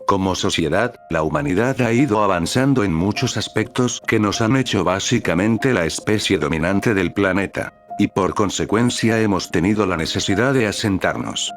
Como sociedad, la humanidad ha ido avanzando en muchos aspectos que nos han hecho básicamente la especie dominante del planeta. Y por consecuencia hemos tenido la necesidad de asentarnos.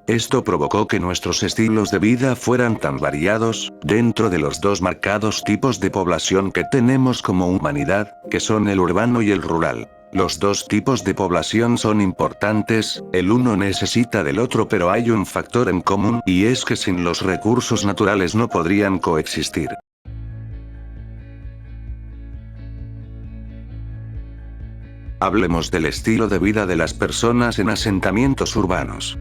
Esto provocó que nuestros estilos de vida fueran tan variados, dentro de los dos marcados tipos de población que tenemos como humanidad, que son el urbano y el rural. Los dos tipos de población son importantes, el uno necesita del otro, pero hay un factor en común, y es que sin los recursos naturales no podrían coexistir. Hablemos del estilo de vida de las personas en asentamientos urbanos.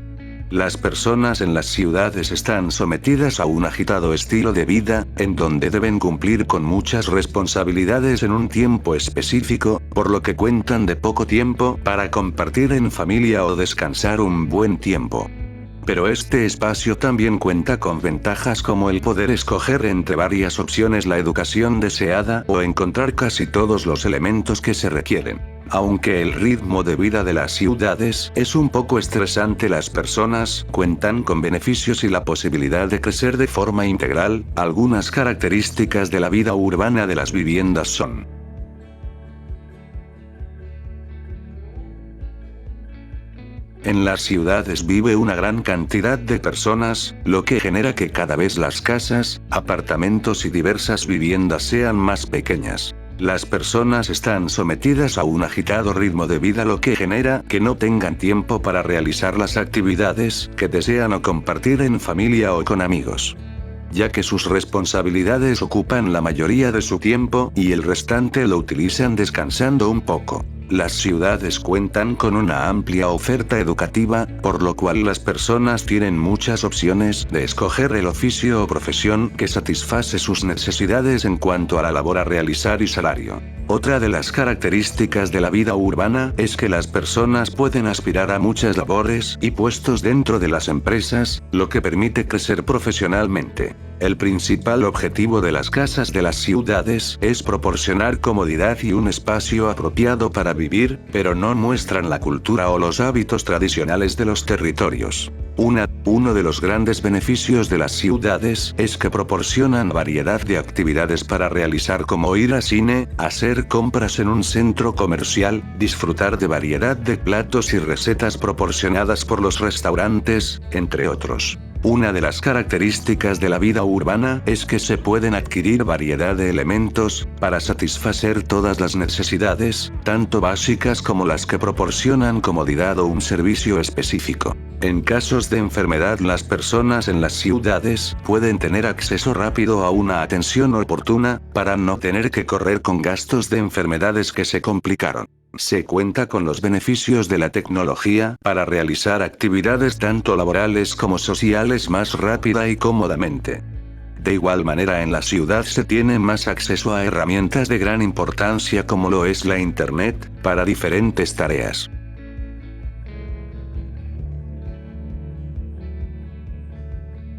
Las personas en las ciudades están sometidas a un agitado estilo de vida, en donde deben cumplir con muchas responsabilidades en un tiempo específico, por lo que cuentan de poco tiempo para compartir en familia o descansar un buen tiempo. Pero este espacio también cuenta con ventajas como el poder escoger entre varias opciones la educación deseada o encontrar casi todos los elementos que se requieren. Aunque el ritmo de vida de las ciudades es un poco estresante, las personas cuentan con beneficios y la posibilidad de crecer de forma integral. Algunas características de la vida urbana de las viviendas son: en las ciudades vive una gran cantidad de personas, lo que genera que cada vez las casas, apartamentos y diversas viviendas sean más pequeñas. Las personas están sometidas a un agitado ritmo de vida, lo que genera que no tengan tiempo para realizar las actividades que desean o compartir en familia o con amigos, ya que sus responsabilidades ocupan la mayoría de su tiempo y el restante lo utilizan descansando un poco. Las ciudades cuentan con una amplia oferta educativa, por lo cual las personas tienen muchas opciones de escoger el oficio o profesión que satisface sus necesidades en cuanto a la labor a realizar y salario. Otra de las características de la vida urbana es que las personas pueden aspirar a muchas labores y puestos dentro de las empresas, lo que permite crecer profesionalmente. El principal objetivo de las casas de las ciudades es proporcionar comodidad y un espacio apropiado para vivir, pero no muestran la cultura o los hábitos tradicionales de los territorios. Uno de los grandes beneficios de las ciudades es que proporcionan variedad de actividades para realizar, como ir al cine, hacer compras en un centro comercial, disfrutar de variedad de platos y recetas proporcionadas por los restaurantes, entre otros. Una de las características de la vida urbana es que se pueden adquirir variedad de elementos para satisfacer todas las necesidades, tanto básicas como las que proporcionan comodidad o un servicio específico. En casos de enfermedad, las personas en las ciudades pueden tener acceso rápido a una atención oportuna, para no tener que correr con gastos de enfermedades que se complicaron. Se cuenta con los beneficios de la tecnología para realizar actividades tanto laborales como sociales más rápida y cómodamente. De igual manera, en la ciudad se tiene más acceso a herramientas de gran importancia como lo es la Internet, para diferentes tareas.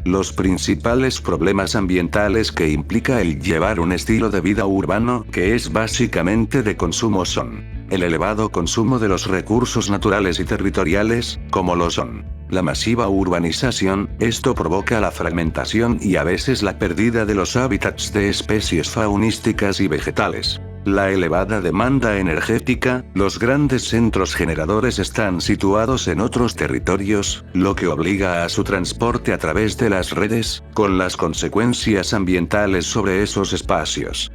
Los principales problemas ambientales que implica el llevar un estilo de vida urbano, que es básicamente de consumo, son: el elevado consumo de los recursos naturales y territoriales, como lo son la masiva urbanización. Esto provoca la fragmentación y a veces la pérdida de los hábitats de especies faunísticas y vegetales. La elevada demanda energética, los grandes centros generadores están situados en otros territorios, lo que obliga a su transporte a través de las redes, con las consecuencias ambientales sobre esos espacios.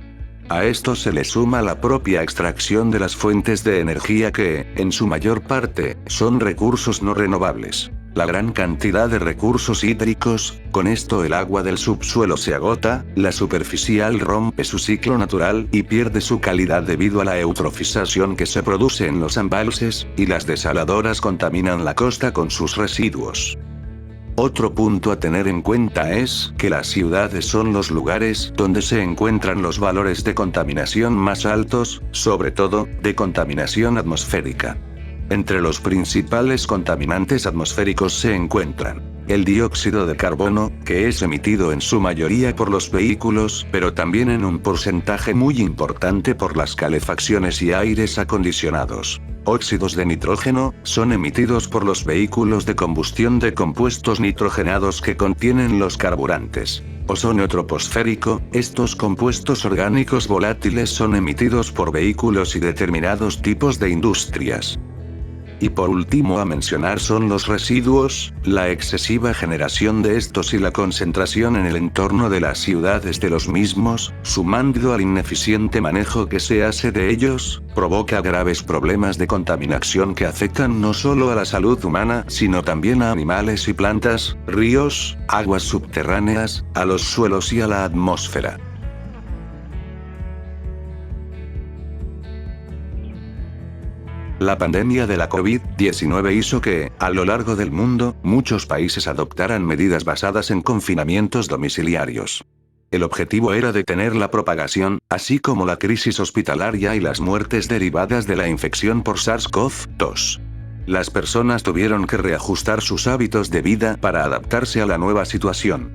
A esto se le suma la propia extracción de las fuentes de energía que, en su mayor parte, son recursos no renovables. La gran cantidad de recursos hídricos, con esto el agua del subsuelo se agota, la superficial rompe su ciclo natural y pierde su calidad debido a la eutrofización que se produce en los embalses, y las desaladoras contaminan la costa con sus residuos. Otro punto a tener en cuenta es que las ciudades son los lugares donde se encuentran los valores de contaminación más altos, sobre todo, de contaminación atmosférica. Entre los principales contaminantes atmosféricos se encuentran El dióxido de carbono, que es emitido en su mayoría por los vehículos, pero también en un porcentaje muy importante por las calefacciones y aires acondicionados. Óxidos de nitrógeno, son emitidos por los vehículos de combustión de compuestos nitrogenados que contienen los carburantes. Ozono troposférico, estos compuestos orgánicos volátiles son emitidos por vehículos y determinados tipos de industrias. Y por último a mencionar son los residuos, la excesiva generación de estos y la concentración en el entorno de las ciudades de los mismos, sumando al ineficiente manejo que se hace de ellos, provoca graves problemas de contaminación que afectan no solo a la salud humana, sino también a animales y plantas, ríos, aguas subterráneas, a los suelos y a la atmósfera. La pandemia de la COVID-19 hizo que, a lo largo del mundo, muchos países adoptaran medidas basadas en confinamientos domiciliarios. El objetivo era detener la propagación, así como la crisis hospitalaria y las muertes derivadas de la infección por SARS-CoV-2. Las personas tuvieron que reajustar sus hábitos de vida para adaptarse a la nueva situación.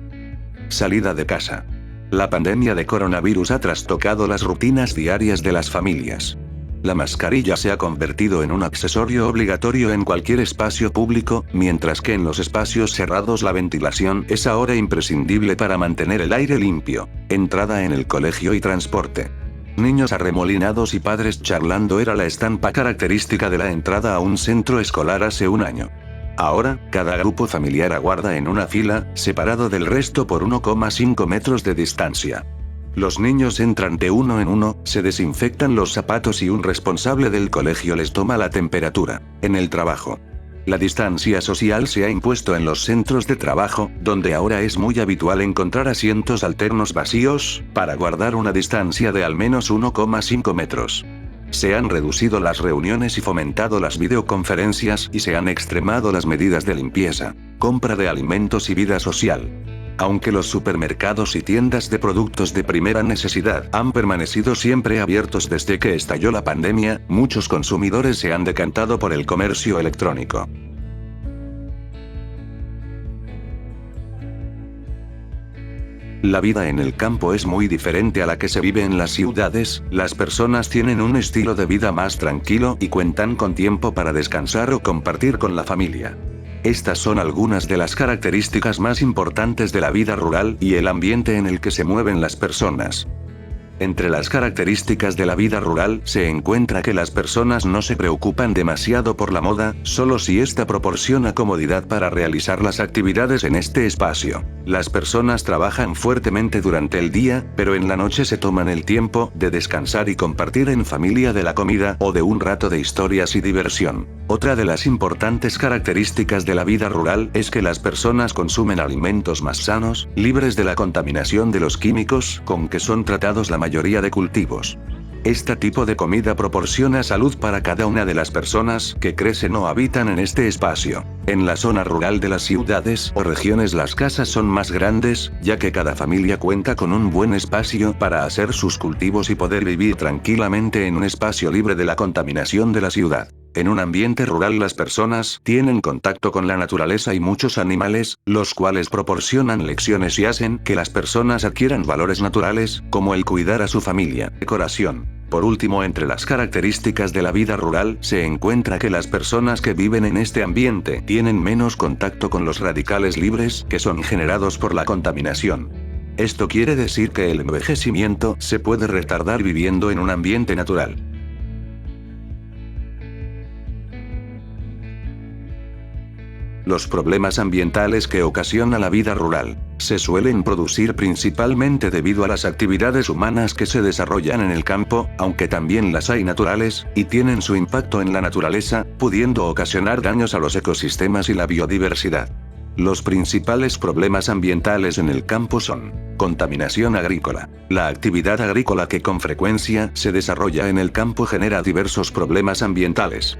Salida de casa. La pandemia de coronavirus ha trastocado las rutinas diarias de las familias. La mascarilla se ha convertido en un accesorio obligatorio en cualquier espacio público, mientras que en los espacios cerrados la ventilación es ahora imprescindible para mantener el aire limpio. Entrada en el colegio y transporte. Niños arremolinados y padres charlando era la estampa característica de la entrada a un centro escolar hace un año. Ahora, cada grupo familiar aguarda en una fila, separado del resto por 1,5 metros de distancia. Los niños entran de uno en uno, se desinfectan los zapatos y un responsable del colegio les toma la temperatura. En el trabajo. La distancia social se ha impuesto en los centros de trabajo, donde ahora es muy habitual encontrar asientos alternos vacíos, para guardar una distancia de al menos 1,5 metros. Se han reducido las reuniones y fomentado las videoconferencias y se han extremado las medidas de limpieza, compra de alimentos y vida social. Aunque los supermercados y tiendas de productos de primera necesidad han permanecido siempre abiertos desde que estalló la pandemia, muchos consumidores se han decantado por el comercio electrónico. La vida en el campo es muy diferente a la que se vive en las ciudades, las personas tienen un estilo de vida más tranquilo y cuentan con tiempo para descansar o compartir con la familia. Estas son algunas de las características más importantes de la vida rural y el ambiente en el que se mueven las personas. Entre las características de la vida rural se encuentra que las personas no se preocupan demasiado por la moda, solo si ésta proporciona comodidad para realizar las actividades en este espacio. Las personas trabajan fuertemente durante el día, pero en la noche se toman el tiempo de descansar y compartir en familia de la comida o de un rato de historias y diversión. Otra de las importantes características de la vida rural es que las personas consumen alimentos más sanos, libres de la contaminación de los químicos con que son tratados la mayoría de cultivos. Este tipo de comida proporciona salud para cada una de las personas que crecen o habitan en este espacio. En la zona rural de las ciudades o regiones las casas son más grandes, ya que cada familia cuenta con un buen espacio para hacer sus cultivos y poder vivir tranquilamente en un espacio libre de la contaminación de la ciudad. En un ambiente rural las personas tienen contacto con la naturaleza y muchos animales, los cuales proporcionan lecciones y hacen que las personas adquieran valores naturales, como el cuidar a su familia. Decoración. Por último, entre las características de la vida rural se encuentra que las personas que viven en este ambiente tienen menos contacto con los radicales libres que son generados por la contaminación. Esto quiere decir que el envejecimiento se puede retardar viviendo en un ambiente natural. Los problemas ambientales que ocasiona la vida rural se suelen producir principalmente debido a las actividades humanas que se desarrollan en el campo, aunque también las hay naturales, y tienen su impacto en la naturaleza, pudiendo ocasionar daños a los ecosistemas y la biodiversidad. Los principales problemas ambientales en el campo son: contaminación agrícola. La actividad agrícola que con frecuencia se desarrolla en el campo genera diversos problemas ambientales.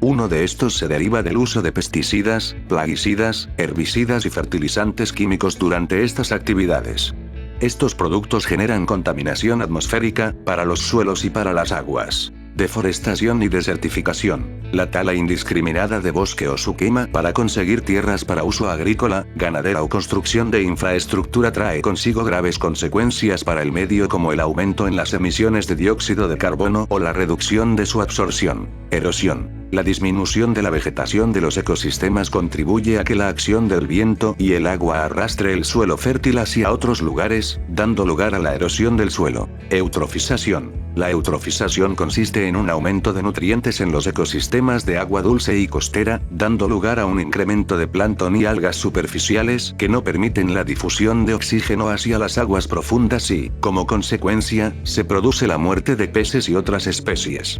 Uno de estos se deriva del uso de pesticidas, plaguicidas, herbicidas y fertilizantes químicos durante estas actividades. Estos productos generan contaminación atmosférica, para los suelos y para las aguas. Deforestación y desertificación. La tala indiscriminada de bosque o su quema para conseguir tierras para uso agrícola, ganadera o construcción de infraestructura trae consigo graves consecuencias para el medio, como el aumento en las emisiones de dióxido de carbono o la reducción de su absorción. Erosión. La disminución de la vegetación de los ecosistemas contribuye a que la acción del viento y el agua arrastre el suelo fértil hacia otros lugares, dando lugar a la erosión del suelo. Eutrofización. La eutrofización consiste en un aumento de nutrientes en los ecosistemas de agua dulce y costera, dando lugar a un incremento de plancton y algas superficiales que no permiten la difusión de oxígeno hacia las aguas profundas y, como consecuencia, se produce la muerte de peces y otras especies.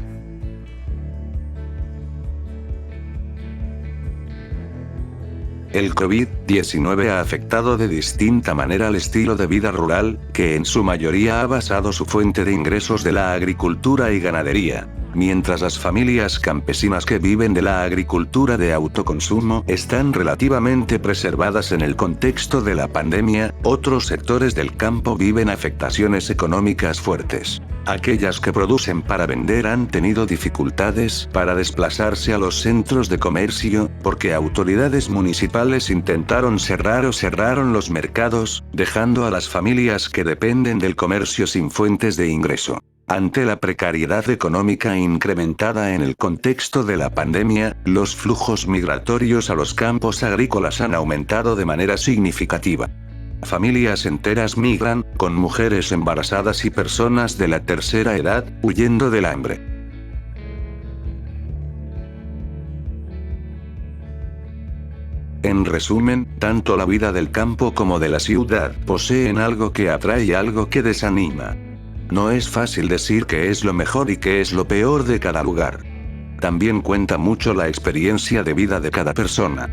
El COVID-19 ha afectado de distinta manera al estilo de vida rural, que en su mayoría ha basado su fuente de ingresos de la agricultura y ganadería. Mientras las familias campesinas que viven de la agricultura de autoconsumo están relativamente preservadas en el contexto de la pandemia, otros sectores del campo viven afectaciones económicas fuertes. Aquellas que producen para vender han tenido dificultades para desplazarse a los centros de comercio, porque autoridades municipales intentaron cerrar o cerraron los mercados, dejando a las familias que dependen del comercio sin fuentes de ingreso. Ante la precariedad económica incrementada en el contexto de la pandemia, los flujos migratorios a los campos agrícolas han aumentado de manera significativa. Familias enteras migran, con mujeres embarazadas y personas de la tercera edad, huyendo del hambre. En resumen, tanto la vida del campo como de la ciudad poseen algo que atrae y algo que desanima. No es fácil decir qué es lo mejor y qué es lo peor de cada lugar. También cuenta mucho la experiencia de vida de cada persona.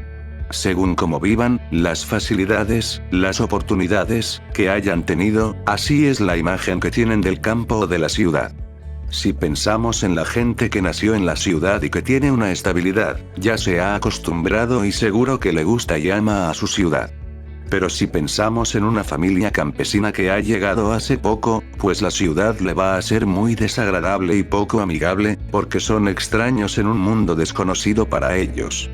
Según cómo vivan, las facilidades, las oportunidades que hayan tenido, así es la imagen que tienen del campo o de la ciudad. Si pensamos en la gente que nació en la ciudad y que tiene una estabilidad, ya se ha acostumbrado y seguro que le gusta y ama a su ciudad. Pero si pensamos en una familia campesina que ha llegado hace poco, pues la ciudad le va a ser muy desagradable y poco amigable, porque son extraños en un mundo desconocido para ellos.